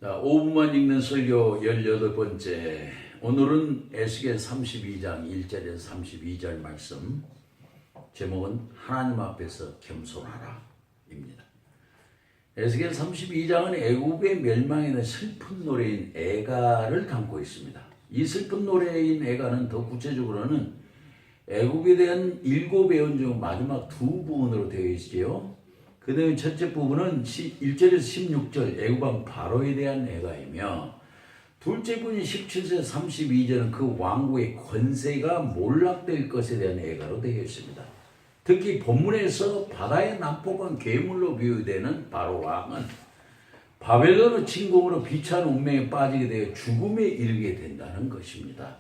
자, 5분만 읽는 설교 18번째. 오늘은 에스겔 32장 1절에서 32절 말씀. 제목은 하나님 앞에서 겸손하라 입니다. 에스겔 32장은 애굽의 멸망에 대한 슬픈 노래인 애가를 담고 있습니다. 이 슬픈 노래인 애가는 더 구체적으로는 애굽에 대한 7 애언 중 마지막 2부분으로 되어 있지요. 그 다음에 첫째 부분은 1절에서 16절 애굽왕 바로에 대한 애가이며, 둘째 부분이 17절 32절은 그 왕국의 권세가 몰락될 것에 대한 애가로 되어 있습니다. 특히 본문에서 바다의 난폭한 괴물로 비유되는 바로 왕은 바벨론의 침공으로 비참한 운명에 빠지게 되어 죽음에 이르게 된다는 것입니다.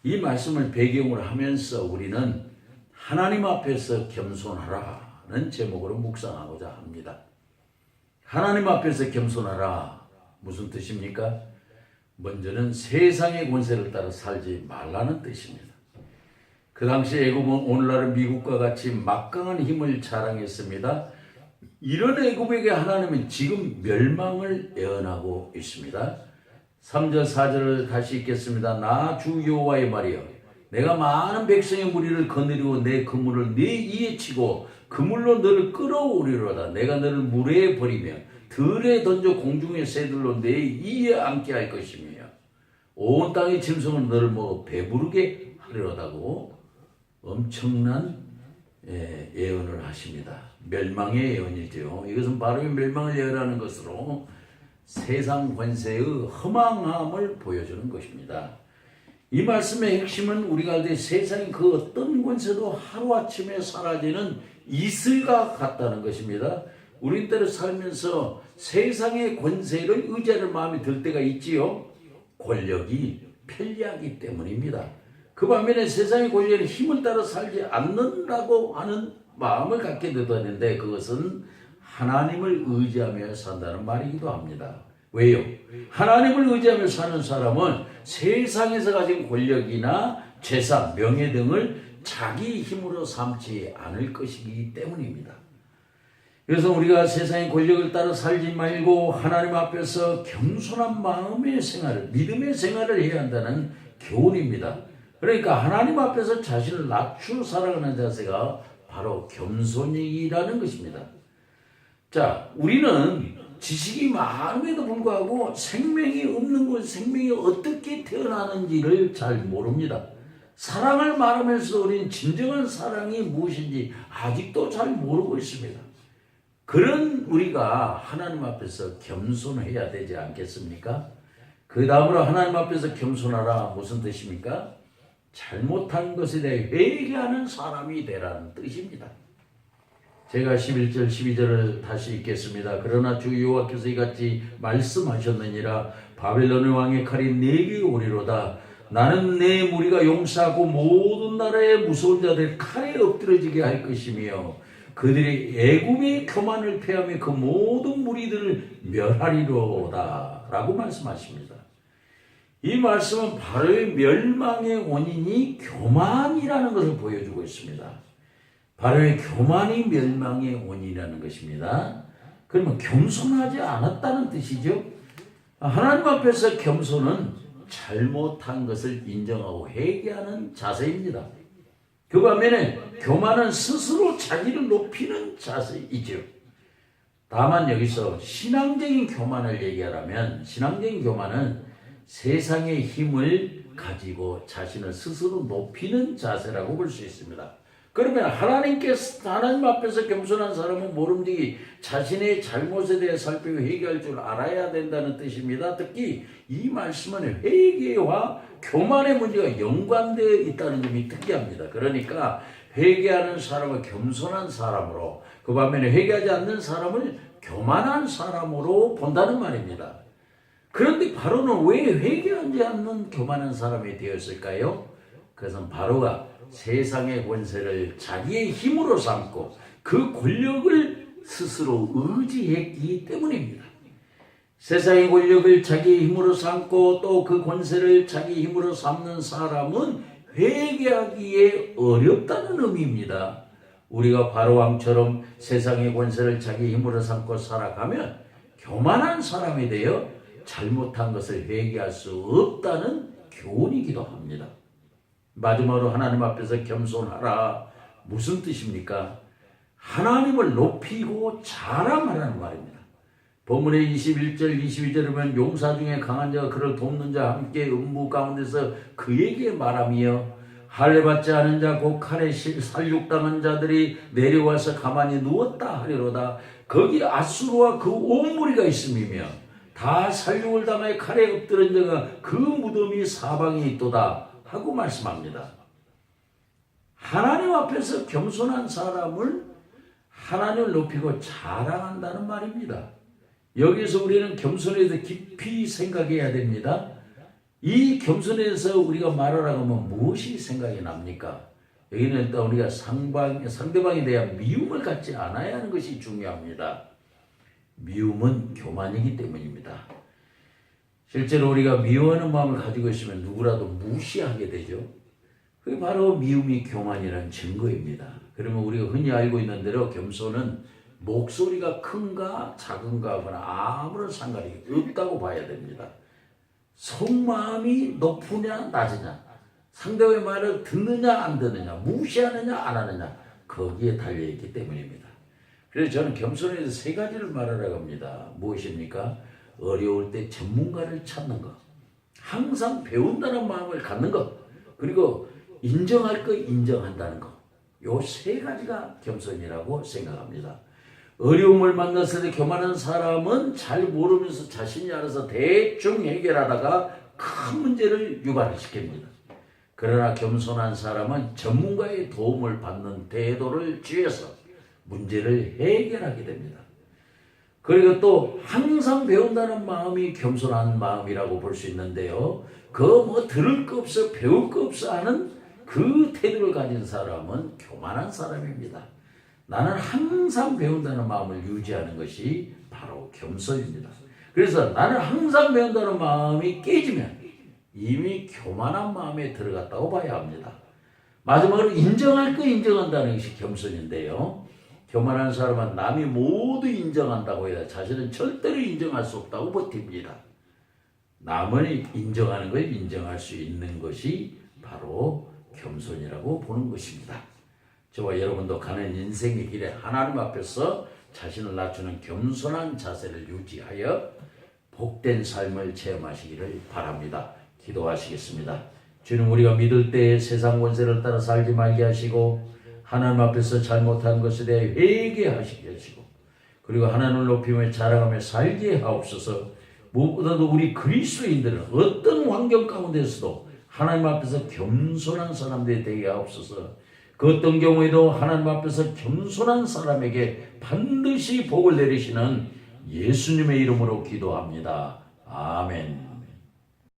이 말씀을 배경으로 하면서 우리는 하나님 앞에서 겸손하라 는 제목으로 묵상하고자 합니다. 하나님 앞에서 겸손하라. 무슨 뜻입니까? 먼저는 세상의 권세를 따라 살지 말라는 뜻입니다. 그 당시 애굽은 오늘날의 미국과 같이 막강한 힘을 자랑했습니다. 이런 애굽에게 하나님은 지금 멸망을 예언하고 있습니다. 3절 4절을 다시 읽겠습니다. 나 주 여호와의 말이여, 내가 많은 백성의 무리를 거느리고 내 그물을 네 이에 치고 그물로 너를 끌어오리로다. 내가 너를 물에 버리며 들에 던져 공중의 새들로 내 이에 앉게 할 것이며 온 땅의 짐승은 너를 먹어 배부르게 하리로다고 엄청난 예언을 하십니다. 멸망의 예언이죠. 이것은 바로 멸망을 예언하는 것으로 세상 권세의 허망함을 보여주는 것입니다. 이 말씀의 핵심은 우리가 알 때 세상의 그 어떤 권세도 하루아침에 사라지는 이슬과 같다는 것입니다. 우리 때를 살면서 세상의 권세를 의지할 마음이 들 때가 있지요. 권력이 편리하기 때문입니다. 그 반면에 세상의 권력은 힘을 따라 살지 않는다고 하는 마음을 갖게 되었는데, 그것은 하나님을 의지하며 산다는 말이기도 합니다. 왜요? 하나님을 의지하며 사는 사람은 세상에서 가진 권력이나 재산, 명예 등을 자기 힘으로 삼지 않을 것이기 때문입니다. 그래서 우리가 세상의 권력을 따라 살지 말고 하나님 앞에서 겸손한 마음의 생활을, 믿음의 생활을 해야 한다는 교훈입니다. 그러니까 하나님 앞에서 자신을 낮추어 살아가는 자세가 바로 겸손이라는 것입니다. 자, 우리는 지식이 많음에도 불구하고 생명이 없는 것, 생명이 어떻게 태어나는지를 잘 모릅니다. 사랑을 말하면서 우리는 진정한 사랑이 무엇인지 아직도 잘 모르고 있습니다. 그런 우리가 하나님 앞에서 겸손해야 되지 않겠습니까? 그 다음으로 하나님 앞에서 겸손하라 무슨 뜻입니까? 잘못한 것에 대해 회개하는 사람이 되라는 뜻입니다. 제가 11절 12절을 다시 읽겠습니다. 그러나 주 여호와께서 이같이 말씀하셨느니라. 바벨론의 왕의 칼이 내게 오리로다. 나는 내 무리가 용사하고 모든 나라의 무서운 자들 칼에 엎드러지게 할 것이며 그들이 애굽의 교만을 패하며 그 모든 무리들을 멸하리로다 라고 말씀하십니다. 이 말씀은 바로의 멸망의 원인이 교만이라는 것을 보여주고 있습니다. 바로의 교만이 멸망의 원인이라는 것입니다. 그러면 겸손하지 않았다는 뜻이죠. 하나님 앞에서 겸손은 잘못한 것을 인정하고 회개하는 자세입니다. 그 반면에 교만은 스스로 자기를 높이는 자세이죠. 다만 여기서 신앙적인 교만을 얘기하라면, 신앙적인 교만은 세상의 힘을 가지고 자신을 스스로 높이는 자세라고 볼 수 있습니다. 그러면 하나님 앞에서 겸손한 사람은 모름지기 자신의 잘못에 대해 살피고 회개할 줄 알아야 된다는 뜻입니다. 특히 이 말씀은 회개와 교만의 문제가 연관되어 있다는 점이 특이합니다. 그러니까 회개하는 사람을 겸손한 사람으로, 그 반면에 회개하지 않는 사람을 교만한 사람으로 본다는 말입니다. 그런데 바로는 왜 회개하지 않는 교만한 사람이 되었을까요? 그것은 바로가 세상의 권세를 자기의 힘으로 삼고 그 권력을 스스로 의지했기 때문입니다. 세상의 권력을 자기의 힘으로 삼고 또 그 권세를 자기 힘으로 삼는 사람은 회개하기에 어렵다는 의미입니다. 우리가 바로왕처럼 세상의 권세를 자기 힘으로 삼고 살아가면 교만한 사람이 되어 잘못한 것을 회개할 수 없다는 교훈이기도 합니다. 마지막으로 하나님 앞에서 겸손하라. 무슨 뜻입니까? 하나님을 높이고 자랑하라는 말입니다. 본문의 21절, 22절에 보면 용사 중에 강한 자가 그를 돕는 자와 함께 음부 가운데서 그에게 말하며 할례 받지 않은 자 곧 칼에 살육당한 자들이 내려와서 가만히 누웠다 하리로다. 거기 아수르와 그 온 무리가 있음이며 다 살육을 당하여 칼에 엎드린 자가 그 무덤이 사방에 있도다 하고 말씀합니다. 하나님 앞에서 겸손한 사람을 하나님을 높이고 자랑한다는 말입니다. 여기서 우리는 겸손에 대해 깊이 생각해야 됩니다. 이 겸손에 대해서 우리가 말하라고 하면 무엇이 생각이 납니까? 여기는 일단 우리가 상대방에 대한 미움을 갖지 않아야 하는 것이 중요합니다. 미움은 교만이기 때문입니다. 실제로 우리가 미워하는 마음을 가지고 있으면 누구라도 무시하게 되죠. 그게 바로 미움이 교만이라는 증거입니다. 그러면 우리가 흔히 알고 있는 대로 겸손은 목소리가 큰가 작은가 하거나 아무런 상관이 없다고 봐야 됩니다. 속마음이 높으냐 낮으냐, 상대의 말을 듣느냐 안 듣느냐, 무시하느냐 안 하느냐, 거기에 달려있기 때문입니다. 그래서 저는 겸손에 대해서 세 가지를 말하라고 합니다. 무엇입니까? 어려울 때 전문가를 찾는 것, 항상 배운다는 마음을 갖는 것, 그리고 인정할 거 인정한다는 것. 요 세 가지가 겸손이라고 생각합니다. 어려움을 만났을 때 교만한 사람은 잘 모르면서 자신이 알아서 대충 해결하다가 큰 문제를 유발을 시킵니다. 그러나 겸손한 사람은 전문가의 도움을 받는 태도를 취해서 문제를 해결하게 됩니다. 그리고 또 항상 배운다는 마음이 겸손한 마음이라고 볼 수 있는데요. 들을 거 없어 배울 거 없어 하는 그 태도를 가진 사람은 교만한 사람입니다. 나는 항상 배운다는 마음을 유지하는 것이 바로 겸손입니다. 그래서 나는 항상 배운다는 마음이 깨지면 이미 교만한 마음에 들어갔다고 봐야 합니다. 마지막으로 인정할 거 인정한다는 것이 겸손인데요. 교만한 사람은 남이 모두 인정한다고 해야 자신은 절대로 인정할 수 없다고 버팁니다. 남을 인정하는 걸 인정할 수 있는 것이 바로 겸손이라고 보는 것입니다. 저와 여러분도 가는 인생의 길에 하나님 앞에서 자신을 낮추는 겸손한 자세를 유지하여 복된 삶을 체험하시기를 바랍니다. 기도하시겠습니다. 주님, 우리가 믿을 때 세상 권세를 따라 살지 말게 하시고 하나님 앞에서 잘못한 것에 대해 회개하시게 하시고 그리고 하나님을 높이며 자랑하며 살게 하옵소서. 무엇보다도 우리 그리스도인들은 어떤 환경 가운데서도 하나님 앞에서 겸손한 사람들이 되게 하옵소서. 그 어떤 경우에도 하나님 앞에서 겸손한 사람에게 반드시 복을 내리시는 예수님의 이름으로 기도합니다. 아멘.